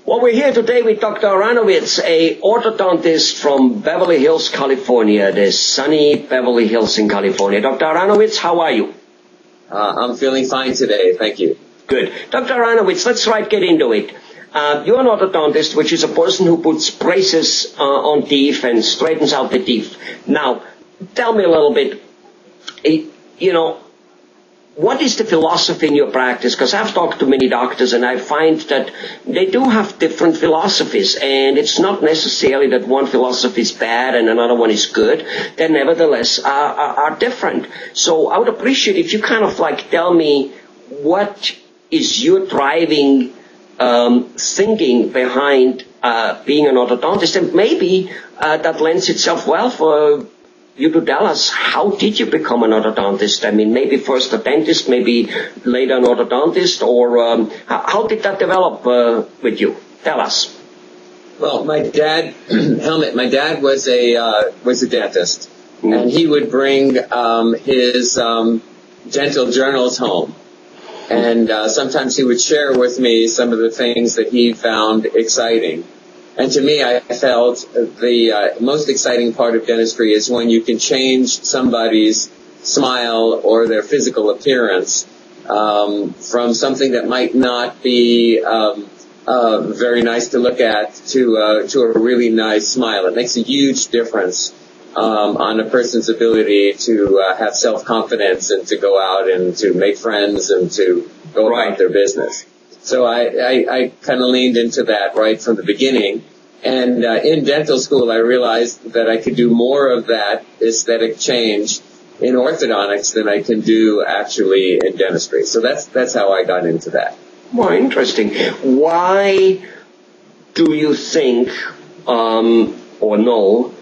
Well, we're here today with Dr. Aronowitz, a orthodontist from Beverly Hills, California, the sunny Beverly Hills in California. Dr. Aronowitz, how are you? I'm feeling fine today, thank you. Good. Dr. Aronowitz, let's get into it. You're an orthodontist, which is a person who puts braces on teeth and straightens out the teeth. Now, tell me a little bit, what is the philosophy in your practice? Because I've talked to many doctors and I find that they do have different philosophies, and it's not necessarily that one philosophy is bad and another one is good. They nevertheless are different. So I would appreciate if you kind of tell me what is your driving thinking behind being an orthodontist, and maybe that lends itself well for you to tell us, how did you become an orthodontist? I mean, maybe first a dentist, maybe later an orthodontist, or how did that develop with you? Tell us. Well, my dad, my dad was a dentist, and he would bring his dental journals home, and sometimes he would share with me some of the things that he found exciting. And to me, I felt the most exciting part of dentistry is when you can change somebody's smile or their physical appearance from something that might not be very nice to look at to a really nice smile. It makes a huge difference on a person's ability to have self-confidence and to go out and to make friends and to go about their business. So I kind of leaned into that right from the beginning. And in dental school, I realized that I could do more of that aesthetic change in orthodontics than I can do actually in dentistry. So that's how I got into that. Well, interesting. Why do you think, or know,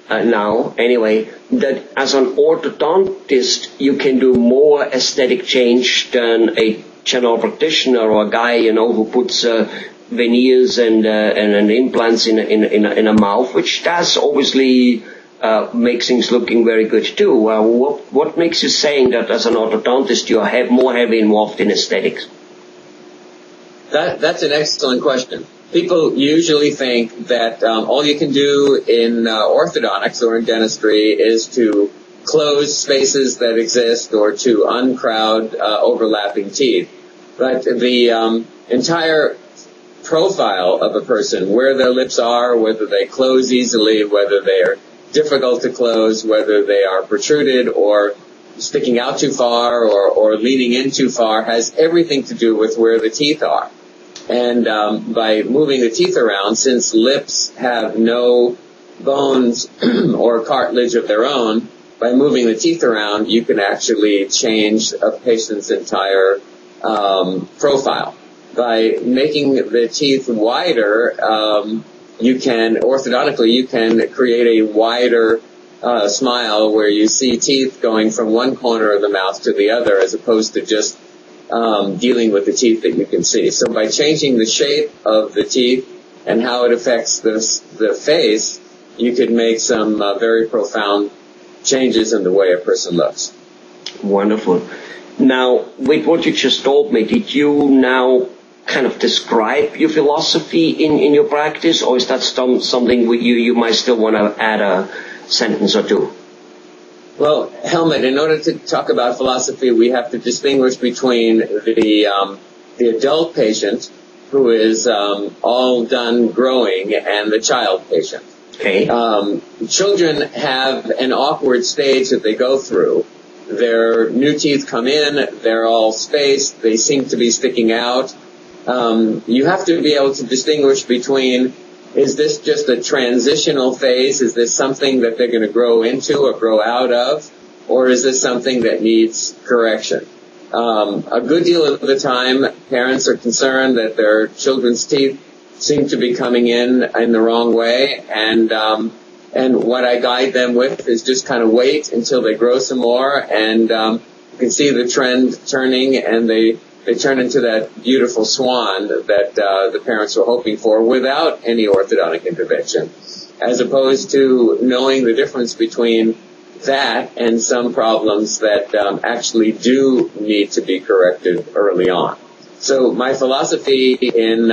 now anyway, that as an orthodontist you can do more aesthetic change than a general practitioner or a guy, who puts veneers and implants in a mouth, which does obviously make things looking very good too. What makes you saying that as an orthodontist you are more heavily involved in aesthetics? That's an excellent question. People usually think that all you can do in orthodontics or in dentistry is to close spaces that exist or to uncrowd overlapping teeth. But the entire profile of a person, where their lips are, whether they close easily, whether they are difficult to close, whether they are protruded or sticking out too far or leaning in too far, has everything to do with where the teeth are. And by moving the teeth around, since lips have no bones or cartilage of their own, by moving the teeth around, you can actually change a patient's entire profile. By making the teeth wider, orthodontically, you can create a wider smile where you see teeth going from one corner of the mouth to the other, as opposed to just dealing with the teeth that you can see. So by changing the shape of the teeth and how it affects the face, you could make some very profound changes in the way a person looks. Wonderful. Now, with what you just told me, did you now kind of describe your philosophy in your practice, or is that something you might still want to add a sentence or two? Well, Helmut, in order to talk about philosophy, we have to distinguish between the adult patient, who is all done growing, and the child patient. Okay. Children have an awkward stage that they go through. Their new teeth come in, they're all spaced, they seem to be sticking out. You have to be able to distinguish between, is this just a transitional phase? Is this something that they're going to grow into or grow out of? Or is this something that needs correction? A good deal of the time, parents are concerned that their children's teeth seem to be coming in the wrong way, and what I guide them with is just kind of wait until they grow some more, and you can see the trend turning, and they turn into that beautiful swan that the parents were hoping for without any orthodontic intervention, as opposed to knowing the difference between that and some problems that actually do need to be corrected early on. So my philosophy in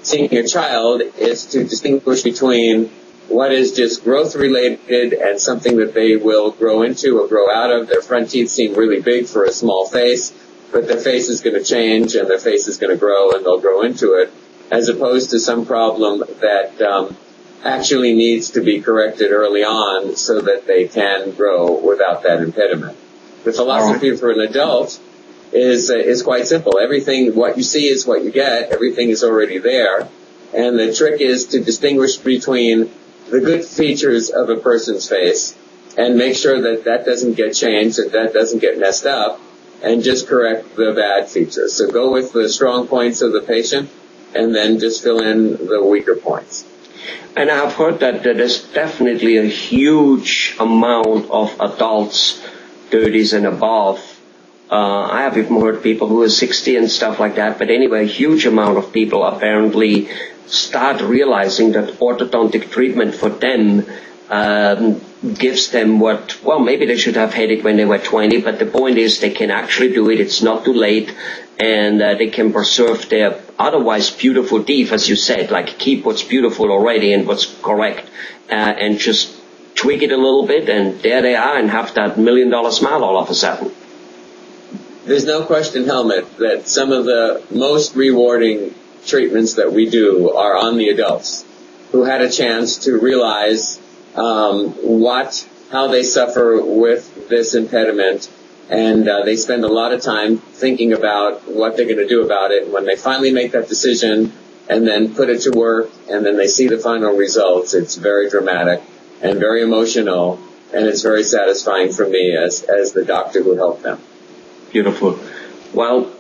seeing a child is to distinguish between what is just growth related and something that they will grow into or grow out of. Their front teeth seem really big for a small face, but their face is going to change and their face is going to grow and they'll grow into it, as opposed to some problem that actually needs to be corrected early on so that they can grow without that impediment. The philosophy for an adult is quite simple. Everything, what you see is what you get. Everything is already there. And the trick is to distinguish between the good features of a person's face and make sure that that doesn't get changed, that doesn't get messed up, and just correct the bad features. So go with the strong points of the patient and then just fill in the weaker points. And I've heard that there's definitely a huge amount of adults, 30s and above. I have even heard people who are 60 and stuff like that. But anyway, a huge amount of people apparently start realizing that orthodontic treatment for them gives them what, well, maybe they should have had it when they were 20, but the point is they can actually do it. It's not too late, and they can preserve their otherwise beautiful teeth, as you said, like keep what's beautiful already and what's correct, and just tweak it a little bit, and there they are, and have that $1 million smile all of a sudden. There's no question, Helmut, that some of the most rewarding treatments that we do are on the adults who had a chance to realize how they suffer with this impediment, and they spend a lot of time thinking about what they're going to do about it. When they finally make that decision and then put it to work and then they see the final results, it's very dramatic and very emotional, and it's very satisfying for me as the doctor who helped them. Beautiful. Well,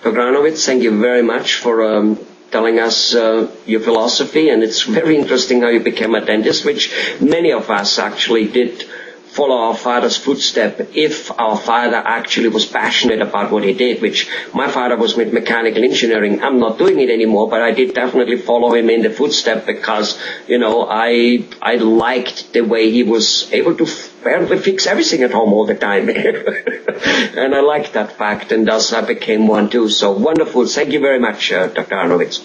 Dr. Aronowitz, thank you very much for telling us your philosophy, and it's very interesting how you became a dentist, which many of us actually did follow our father's footstep if our father actually was passionate about what he did, which my father was with mechanical engineering. I'm not doing it anymore, but I did definitely follow him in the footstep because, I liked the way he was able to apparently fix everything at home all the time. And I liked that fact, and thus I became one too. So wonderful. Thank you very much, Dr. Aronowitz.